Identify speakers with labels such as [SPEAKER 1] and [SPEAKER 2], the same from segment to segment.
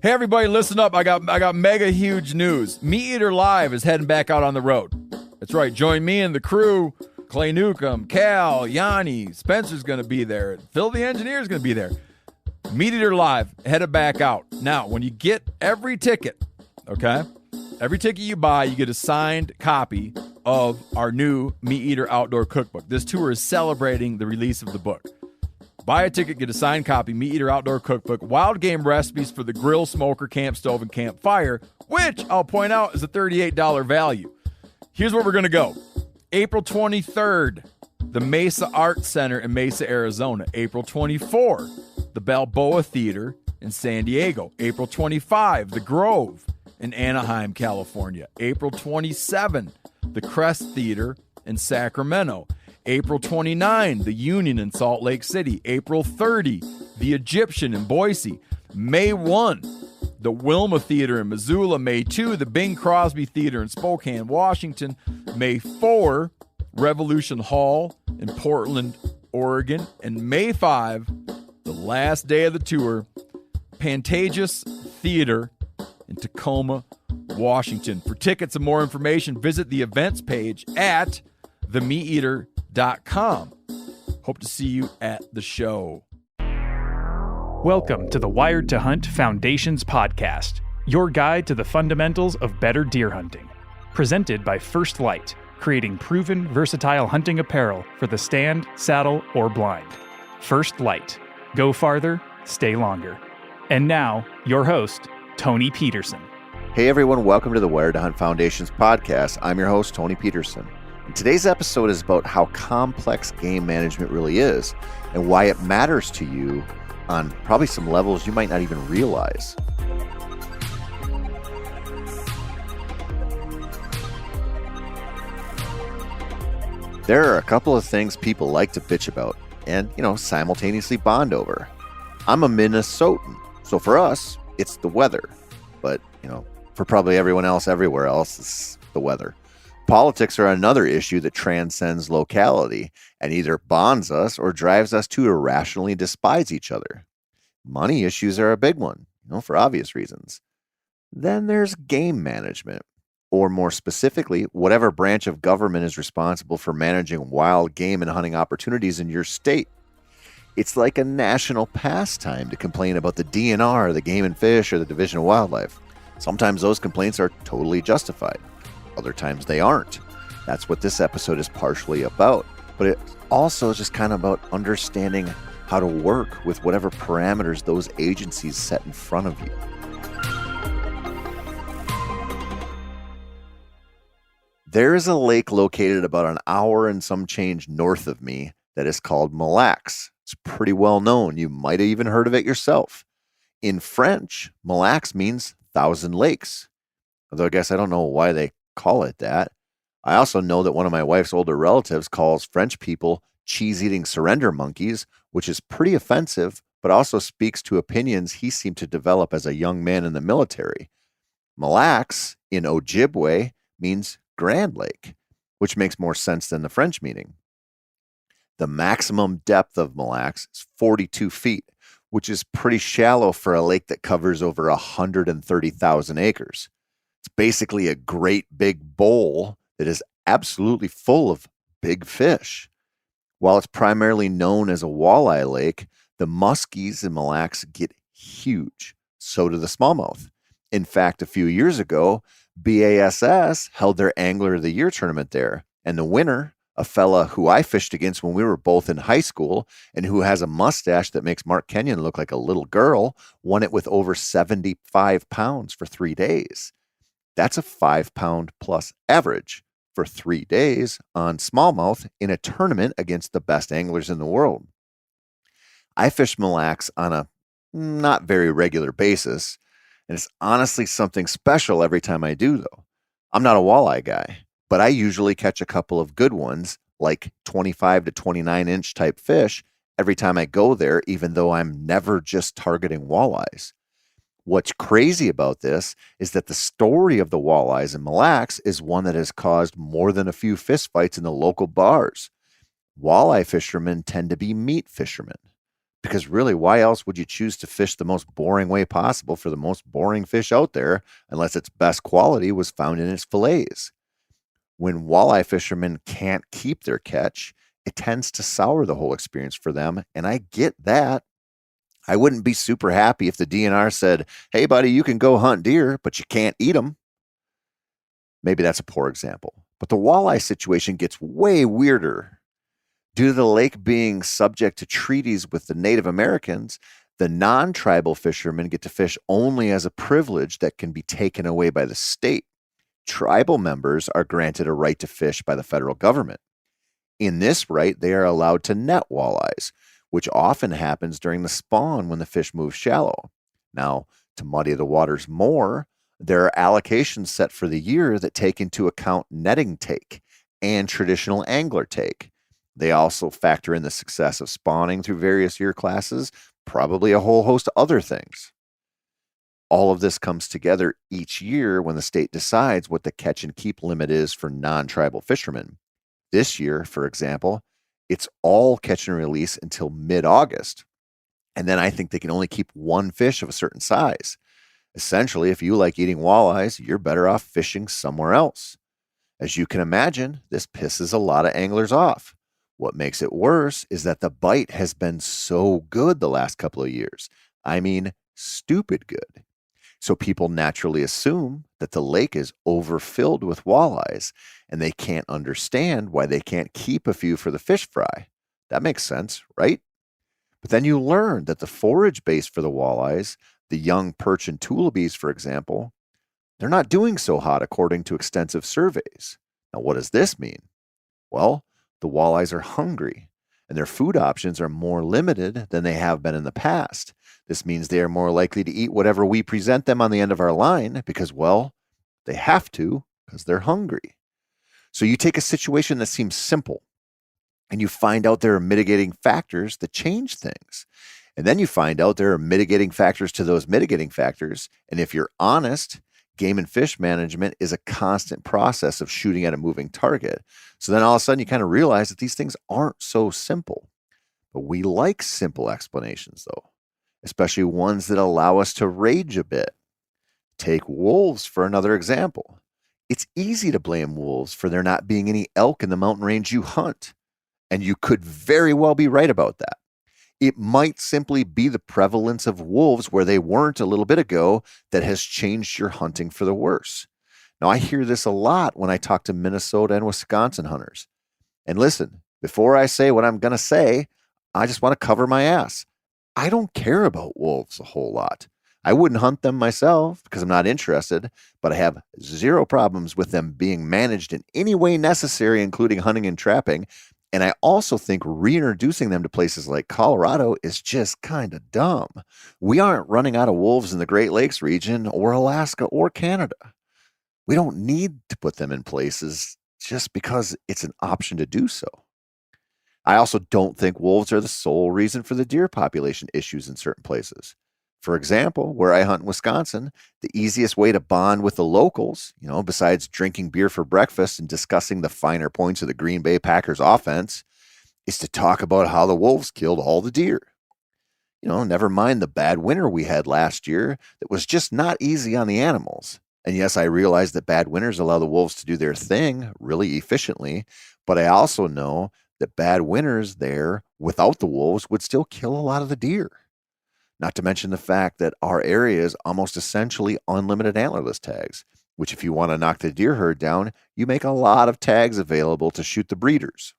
[SPEAKER 1] Hey everybody, listen up. I got mega huge news. Meat Eater Live is heading back out on the road. That's right. Join me and the crew. Clay Newcomb, Cal, Yanni, Spencer's going to be there. Phil the Engineer's going to be there. Meat Eater Live, headed back out. Now, when you get every ticket, okay, every ticket you buy, you get a signed copy of our new Meat Eater Outdoor Cookbook. This tour is celebrating the release of the book. Buy a ticket, get a signed copy, Meat Eater Outdoor Cookbook, wild game recipes for the grill, smoker, camp stove, and campfire, which I'll point out is a $38 value. Here's where we're going to go. April 23rd, the Mesa Arts Center in Mesa, Arizona. April 24, the Balboa Theater in San Diego. April 25, the Grove in Anaheim, California. April 27, the Crest Theater in Sacramento. April 29, the Union in Salt Lake City. April 30, the Egyptian in Boise. May 1, the Wilma Theater in Missoula. May 2, the Bing Crosby Theater in Spokane, Washington. May 4, Revolution Hall in Portland, Oregon. And May 5, the last day of the tour, Pantages Theater in Tacoma, Washington. For tickets and more information, visit the events page at themeateater.com. Hope to see you at the show.
[SPEAKER 2] Welcome to the Wired to Hunt Foundations podcast, your guide to the fundamentals of better deer hunting. Presented by First Light, creating proven, versatile hunting apparel for the stand, saddle, or blind. First Light. Go farther, stay longer. And now, your host, Tony Peterson.
[SPEAKER 3] Hey everyone, welcome to the Wired to Hunt Foundations podcast. I'm your host, Tony Peterson. And today's episode is about how complex game management really is and why it matters to you on probably some levels you might not even realize. There are a couple of things people like to bitch about and, simultaneously bond over. I'm a Minnesotan, so for us, it's the weather. But, for probably everyone else everywhere else, it's the weather. Politics are another issue that transcends locality and either bonds us or drives us to irrationally despise each other. Money issues are a big one, for obvious reasons. Then there's game management, or more specifically, whatever branch of government is responsible for managing wild game and hunting opportunities in your state. It's like a national pastime to complain about the DNR, the Game and Fish, or the Division of Wildlife. Sometimes those complaints are totally justified. Other times they aren't. That's what this episode is partially about. But it also is just kind of about understanding how to work with whatever parameters those agencies set in front of you. There is a lake located about an hour and some change north of me that is called Mille Lacs. It's pretty well known. You might have even heard of it yourself. In French, Mille Lacs means 1,000 lakes. Although I guess I don't know why they call it that. I also know that one of my wife's older relatives calls French people cheese-eating surrender monkeys, which is pretty offensive, but also speaks to opinions he seemed to develop as a young man in the military. Mille Lacs, in Ojibwe, means Grand Lake, which makes more sense than the French meaning. The maximum depth of Mille Lacs is 42 feet, which is pretty shallow for a lake that covers over 130,000 acres. It's basically a great big bowl that is absolutely full of big fish. While it's primarily known as a walleye lake, the muskies in Mille Lacs get huge. So do the smallmouth. In fact, a few years ago, BASS held their Angler of the Year tournament there, and the winner, a fella who I fished against when we were both in high school and who has a mustache that makes Mark Kenyon look like a little girl, won it with over 75 pounds for 3 days. That's a 5-pound plus average for 3 days on smallmouth in a tournament against the best anglers in the world. I fish Mille Lacs on a not very regular basis, and it's honestly something special every time I do, though. I'm not a walleye guy, but I usually catch a couple of good ones, like 25 to 29 inch type fish, every time I go there, even though I'm never just targeting walleyes. What's crazy about this is that the story of the walleyes in Mille Lacs is one that has caused more than a few fistfights in the local bars. Walleye fishermen tend to be meat fishermen. Because really, why else would you choose to fish the most boring way possible for the most boring fish out there unless its best quality was found in its fillets? When walleye fishermen can't keep their catch, it tends to sour the whole experience for them, and I get that. I wouldn't be super happy if the DNR said, "Hey, buddy, you can go hunt deer, but you can't eat them." Maybe that's a poor example. But the walleye situation gets way weirder. Due to the lake being subject to treaties with the Native Americans, the non-tribal fishermen get to fish only as a privilege that can be taken away by the state. Tribal members are granted a right to fish by the federal government. In this right, they are allowed to net walleyes, which often happens during the spawn when the fish move shallow. Now, to muddy the waters more, there are allocations set for the year that take into account netting take and traditional angler take. They also factor in the success of spawning through various year classes, probably a whole host of other things. All of this comes together each year when the state decides what the catch and keep limit is for non-tribal fishermen. This year, for example, it's all catch and release until mid-August. And then I think they can only keep one fish of a certain size. Essentially, if you like eating walleyes, you're better off fishing somewhere else. As you can imagine, this pisses a lot of anglers off. What makes it worse is that the bite has been so good the last couple of years. I mean, stupid good. So people naturally assume that the lake is overfilled with walleyes, and they can't understand why they can't keep a few for the fish fry. That makes sense, right? But then you learn that the forage base for the walleyes, the young perch and tullabies, for example, they're not doing so hot according to extensive surveys. Now, what does this mean? Well, the walleyes are hungry, and their food options are more limited than they have been in the past. This means they are more likely to eat whatever we present them on the end of our line because, well, they have to because they're hungry. So you take a situation that seems simple, and you find out there are mitigating factors that change things. And then you find out there are mitigating factors to those mitigating factors. And if you're honest, game and fish management is a constant process of shooting at a moving target. So then all of a sudden you kind of realize that these things aren't so simple. But we like simple explanations, though, especially ones that allow us to rage a bit. Take wolves for another example. It's easy to blame wolves for there not being any elk in the mountain range you hunt. And you could very well be right about that. It might simply be the prevalence of wolves where they weren't a little bit ago that has changed your hunting for the worse. Now, I hear this a lot when I talk to Minnesota and Wisconsin hunters. And listen, before I say what I'm going to say, I just want to cover my ass. I don't care about wolves a whole lot. I wouldn't hunt them myself because I'm not interested, but I have zero problems with them being managed in any way necessary, including hunting and trapping. And I also think reintroducing them to places like Colorado is just kind of dumb. We aren't running out of wolves in the Great Lakes region or Alaska or Canada. We don't need to put them in places just because it's an option to do so. I also don't think wolves are the sole reason for the deer population issues in certain places. For example, where I hunt in Wisconsin, the easiest way to bond with the locals, besides drinking beer for breakfast and discussing the finer points of the Green Bay Packers offense, is to talk about how the wolves killed all the deer. Never mind the bad winter we had last year that was just not easy on the animals. And yes, I realize that bad winters allow the wolves to do their thing really efficiently, but I also know that bad winters there without the wolves would still kill a lot of the deer. Not to mention the fact that our area is almost essentially unlimited antlerless tags, which if you want to knock the deer herd down, you make a lot of tags available to shoot the breeders.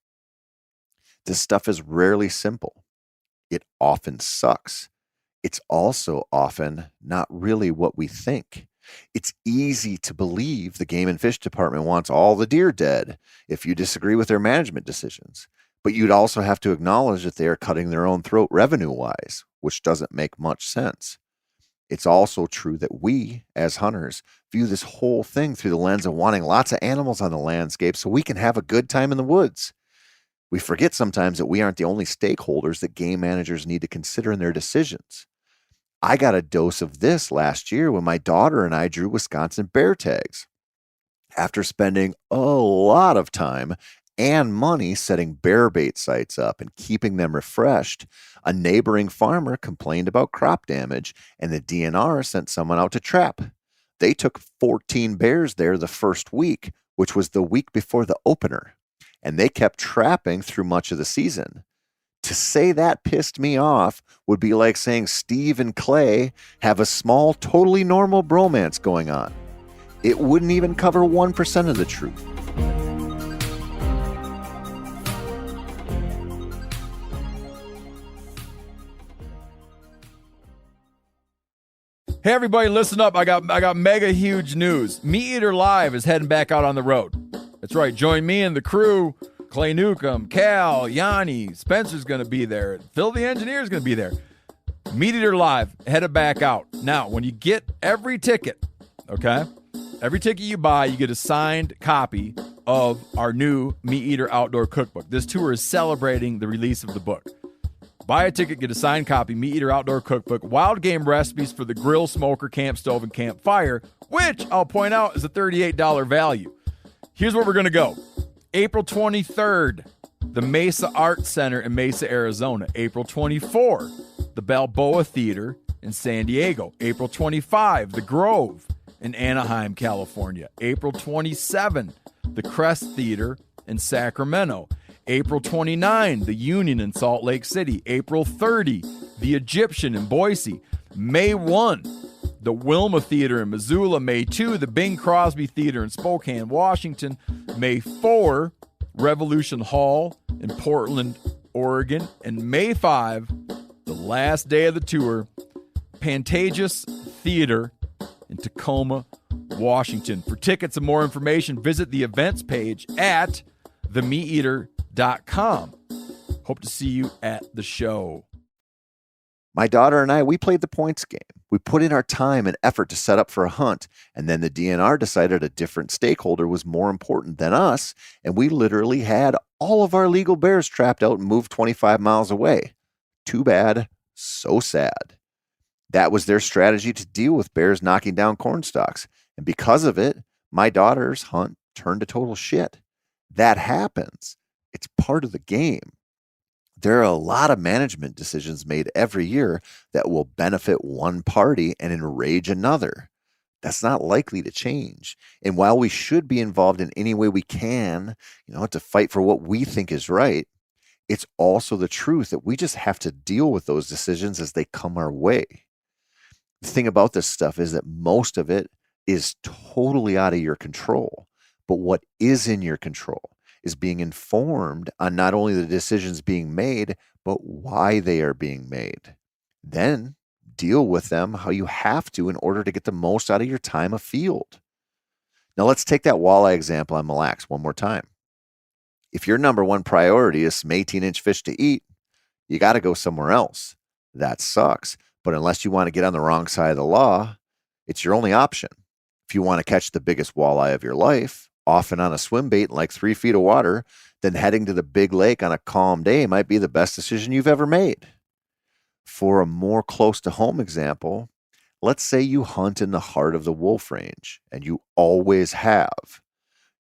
[SPEAKER 3] This stuff is rarely simple. It often sucks. It's also often not really what we think. It's easy to believe the Game and Fish Department wants all the deer dead if you disagree with their management decisions. But you'd also have to acknowledge that they are cutting their own throat revenue-wise, which doesn't make much sense. It's also true that we, as hunters, view this whole thing through the lens of wanting lots of animals on the landscape so we can have a good time in the woods. We forget sometimes that we aren't the only stakeholders that game managers need to consider in their decisions. I got a dose of this last year when my daughter and I drew Wisconsin bear tags. After spending a lot of time and money setting bear bait sites up and keeping them refreshed, a neighboring farmer complained about crop damage, and the DNR sent someone out to trap. They took 14 bears there the first week, which was the week before the opener, and they kept trapping through much of the season. To say that pissed me off would be like saying Steve and Clay have a small, totally normal bromance going on. It wouldn't even cover 1% of the truth.
[SPEAKER 1] Hey everybody, listen up. I got mega huge news. Meat Eater Live is heading back out on the road. That's right. Join me and the crew. Clay Newcomb, Cal, Yanni, Spencer's going to be there. Phil the engineer's going to be there. Meat Eater Live headed back out. Now, when you get every ticket, okay? Every ticket you buy, you get a signed copy of our new Meat Eater Outdoor Cookbook. This tour is celebrating the release of the book. Buy a ticket, get a signed copy, Meat Eater Outdoor Cookbook, wild game recipes for the grill, smoker, camp stove, and campfire, which I'll point out is a $38 value. Here's where we're going to go. April 23rd, the Mesa Art Center in Mesa, Arizona. April 24, the Balboa Theater in San Diego. April 25, the Grove in Anaheim, California. April 27, the Crest Theater in Sacramento. April 29, the Union in Salt Lake City. April 30, the Egyptian in Boise. May 1, the Wilma Theater in Missoula. May 2, the Bing Crosby Theater in Spokane, Washington. May 4, Revolution Hall in Portland, Oregon. And May 5, the last day of the tour, Pantages Theater in Tacoma, Washington. For tickets and more information, visit the events page at themeateater.com. Hope to see you at the show.
[SPEAKER 3] My daughter and I, we played the points game. We put in our time and effort to set up for a hunt, and then the DNR decided a different stakeholder was more important than us, and we literally had all of our legal bears trapped out and moved 25 miles away. Too bad, so sad. That was their strategy to deal with bears knocking down corn stalks, and because of it, my daughter's hunt turned to total shit. That happens. It's part of the game. There are a lot of management decisions made every year that will benefit one party and enrage another. That's not likely to change. And while we should be involved in any way we can, to fight for what we think is right, it's also the truth that we just have to deal with those decisions as they come our way. The thing about this stuff is that most of it is totally out of your control. But what is in your control is being informed on not only the decisions being made, but why they are being made. Then deal with them how you have to in order to get the most out of your time afield. Now let's take that walleye example on Mille Lacs one more time. If your number one priority is some 18-inch fish to eat, you got to go somewhere else. That sucks. But unless you want to get on the wrong side of the law, it's your only option. If you want to catch the biggest walleye of your life, often on a swim bait in like 3 feet of water, then heading to the big lake on a calm day might be the best decision you've ever made. For a more close to home example, let's say you hunt in the heart of the wolf range, and you always have.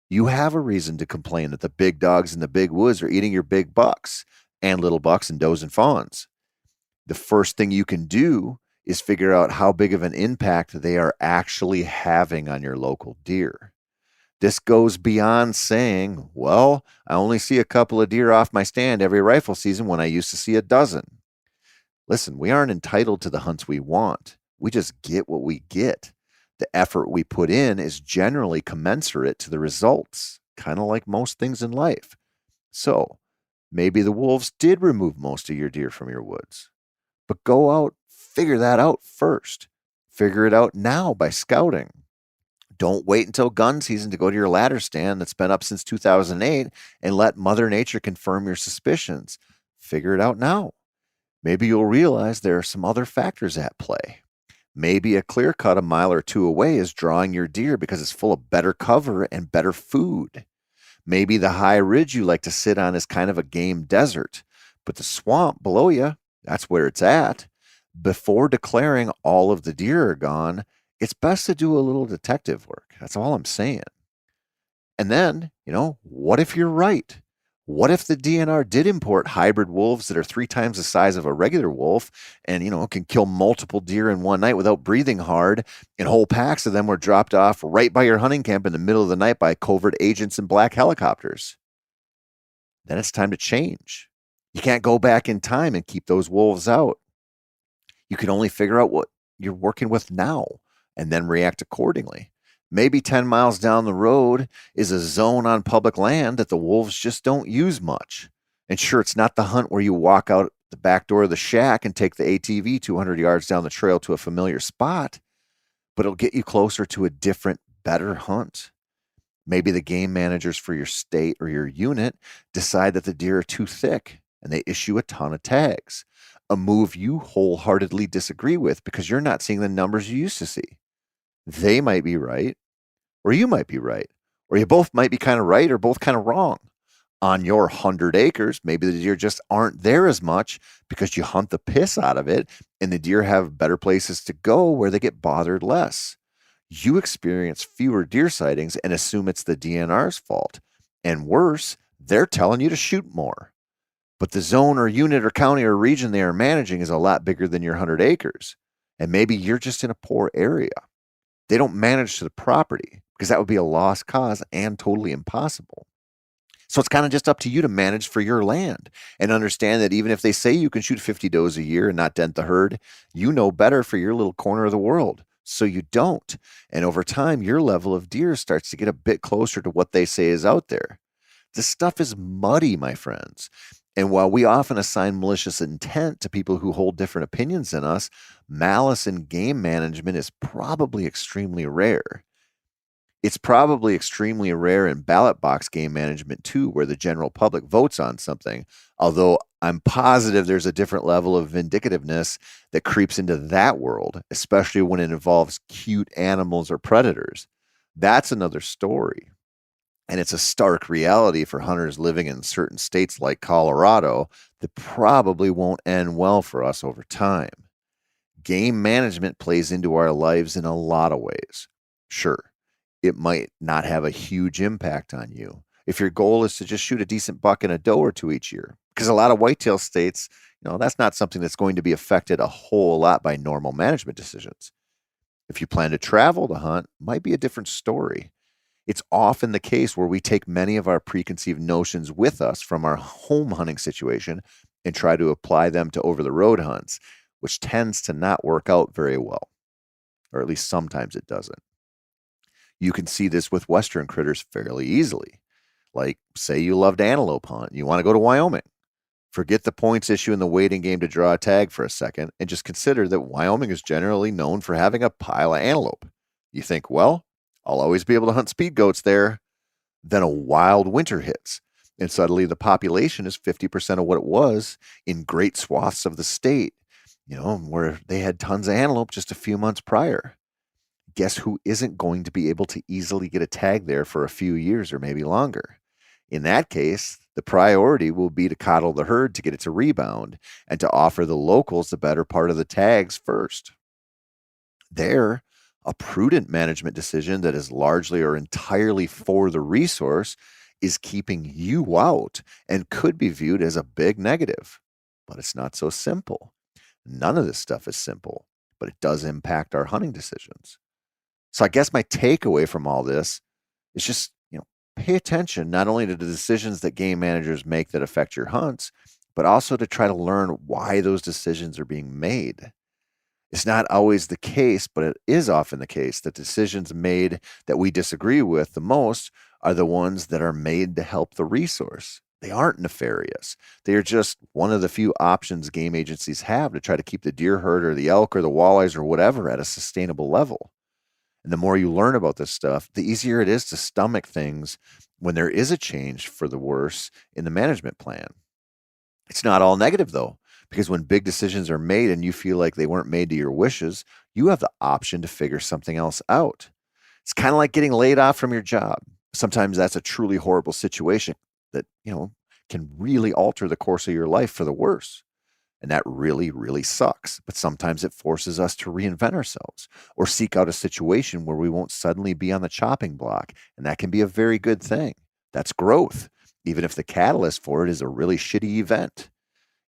[SPEAKER 3] You have a reason to complain that the big dogs in the big woods are eating your big bucks and little bucks and does and fawns. The first thing you can do is figure out how big of an impact they are actually having on your local deer. This goes beyond saying, well, I only see a couple of deer off my stand every rifle season when I used to see a dozen. Listen, we aren't entitled to the hunts we want. We just get what we get. The effort we put in is generally commensurate to the results, kind of like most things in life. So maybe the wolves did remove most of your deer from your woods. But go out, figure that out first. Figure it out now by scouting. Don't wait until gun season to go to your ladder stand that's been up since 2008 and let Mother Nature confirm your suspicions. Figure it out now. Maybe you'll realize there are some other factors at play. Maybe a clear cut a mile or two away is drawing your deer because it's full of better cover and better food. Maybe the high ridge you like to sit on is kind of a game desert, but the swamp below you, that's where it's at. Before declaring all of the deer are gone, it's best to do a little detective work. That's all I'm saying. And then, what if you're right? What if the DNR did import hybrid wolves that are 3 times the size of a regular wolf and, can kill multiple deer in one night without breathing hard, and whole packs of them were dropped off right by your hunting camp in the middle of the night by covert agents in black helicopters? Then it's time to change. You can't go back in time and keep those wolves out. You can only figure out what you're working with now and then react accordingly. Maybe 10 miles down the road is a zone on public land that the wolves just don't use much. And sure, it's not the hunt where you walk out the back door of the shack and take the ATV 200 yards down the trail to a familiar spot, but it'll get you closer to a different, better hunt. Maybe the game managers for your state or your unit decide that the deer are too thick and they issue a ton of tags, a move you wholeheartedly disagree with because you're not seeing the numbers you used to see. They might be right, or you might be right, or you both might be kind of right or both kind of wrong. On your 100 acres, maybe the deer just aren't there as much because you hunt the piss out of it and the deer have better places to go where they get bothered less. You experience fewer deer sightings and assume it's the DNR's fault. And worse, they're telling you to shoot more. But the zone or unit or county or region they are managing is a lot bigger than your 100 acres. And maybe you're just in a poor area. They don't manage to the property because that would be a lost cause and totally impossible. So it's kind of just up to you to manage for your land and understand that even if they say you can shoot 50 does a year and not dent the herd, you know better for your little corner of the world. So you don't. And over time, your level of deer starts to get a bit closer to what they say is out there. This stuff is muddy, my friends. And while we often assign malicious intent to people who hold different opinions than us, malice in game management is probably extremely rare. It's probably extremely rare in ballot box game management too, where the general public votes on something, although I'm positive there's a different level of vindictiveness that creeps into that world, especially when it involves cute animals or predators. That's another story. And it's a stark reality for hunters living in certain states like Colorado that probably won't end well for us over time. Game management plays into our lives in a lot of ways. Sure, it might not have a huge impact on you if your goal is to just shoot a decent buck and a doe or two each year, because a lot of whitetail states, that's not something that's going to be affected a whole lot by normal management decisions. If you plan to travel to hunt, might be a different story. It's often the case where we take many of our preconceived notions with us from our home hunting situation and try to apply them to over-the-road hunts, which tends to not work out very well, or at least sometimes it doesn't. You can see this with Western critters fairly easily. Like, say you loved antelope hunt, you want to go to Wyoming. Forget the points issue in the waiting game to draw a tag for a second, and just consider that Wyoming is generally known for having a pile of antelope. You think, well, I'll always be able to hunt speed goats there. Then a wild winter hits, and suddenly the population is 50% of what it was in great swaths of the state, where they had tons of antelope just a few months prior. Guess who isn't going to be able to easily get a tag there for a few years or maybe longer? In that case, the priority will be to coddle the herd to get it to rebound and to offer the locals the better part of the tags first. There, a prudent management decision that is largely or entirely for the resource is keeping you out and could be viewed as a big negative. But it's not so simple. None of this stuff is simple, but it does impact our hunting decisions. So I guess my takeaway from all this is just, pay attention not only to the decisions that game managers make that affect your hunts, but also to try to learn why those decisions are being made. It's not always the case, but it is often the case that decisions made that we disagree with the most are the ones that are made to help the resource. They aren't nefarious. They are just one of the few options game agencies have to try to keep the deer herd or the elk or the walleyes or whatever at a sustainable level. And the more you learn about this stuff, the easier it is to stomach things when there is a change for the worse in the management plan. It's not all negative, though, because when big decisions are made and you feel like they weren't made to your wishes, you have the option to figure something else out. It's kind of like getting laid off from your job. Sometimes that's a truly horrible situation that, can really alter the course of your life for the worse. And that really, really sucks. But sometimes it forces us to reinvent ourselves or seek out a situation where we won't suddenly be on the chopping block. And that can be a very good thing. That's growth. even if the catalyst for it is a really shitty event.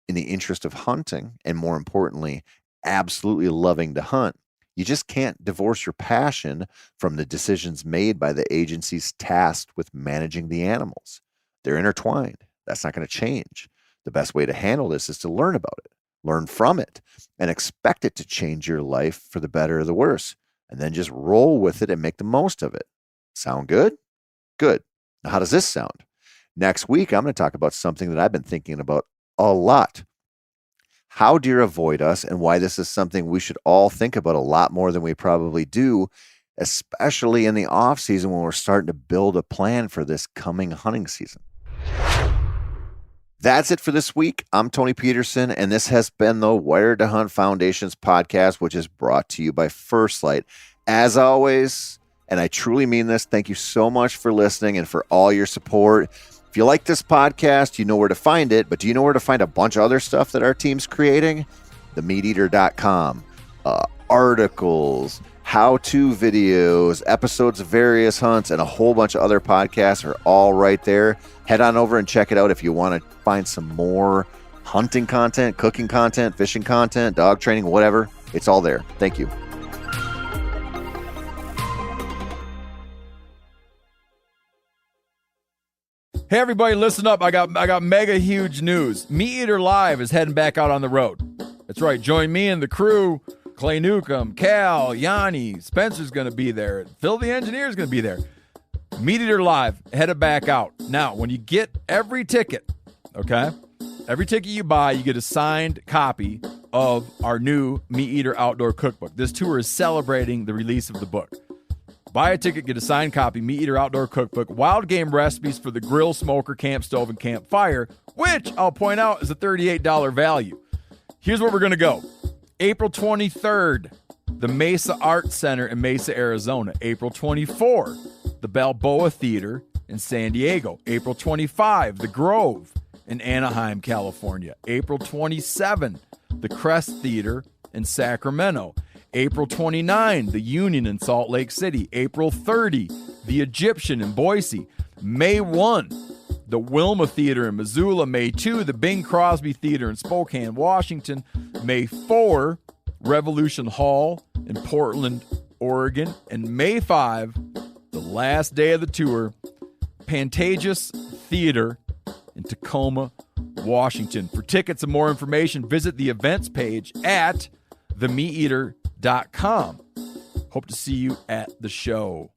[SPEAKER 3] In the interest of hunting, and more importantly, absolutely loving to hunt, you just can't divorce your passion from the decisions made by the agencies tasked with managing the animals. They're intertwined. That's not going to change. The best way to handle this is to learn about it, learn from it, and expect it to change your life for the better or the worse, and then just roll with it and make the most of it. Sound good? Good. Now, how does this sound? Next week, I'm going to talk about something that I've been thinking about a lot. How deer avoid us, and why this is something we should all think about a lot more than we probably do, especially in the off season when we're starting to build a plan for this coming hunting season. That's it for this week. I'm Tony Peterson, and this has been the Wired to Hunt Foundations podcast, which is brought to you by First Light. As always, and I truly mean this, thank you so much for listening and for all your support. If you like this podcast, you know where to find it, but do you know where to find a bunch of other stuff that our team's creating? TheMeatEater.com. Articles, how-to videos, episodes of various hunts, and a whole bunch of other podcasts are all right there. Head on over and check it out if you want to find some more hunting content, cooking content, fishing content, dog training, whatever. It's all there. Thank you.
[SPEAKER 1] Hey everybody, listen up. I got mega huge news. Meat Eater Live is heading back out on the road. That's right. Join me and the crew. Clay Newcomb, Cal, Yanni, Spencer's going to be there. Phil the engineer's going to be there. Meat Eater Live headed back out. Now, when you get every ticket, okay? Every ticket you buy, you get a signed copy of our new Meat Eater Outdoor Cookbook. This tour is celebrating the release of the book. Buy a ticket, get a signed copy, Meat Eater Outdoor Cookbook, wild game recipes for the grill, smoker, camp stove, and campfire, which I'll point out is a $38 value. Here's where we're going to go. April 23rd, the Mesa Arts Center in Mesa, Arizona. April 24, the Balboa Theater in San Diego. April 25, the Grove in Anaheim, California. April 27, the Crest Theater in Sacramento. April 29, the Union in Salt Lake City. April 30, the Egyptian in Boise. May 1, the Wilma Theater in Missoula. May 2, the Bing Crosby Theater in Spokane, Washington. May 4, Revolution Hall in Portland, Oregon. And May 5, the last day of the tour, Pantages Theater in Tacoma, Washington. For tickets and more information, visit the events page at themeateater.com. Hope to see you at the show.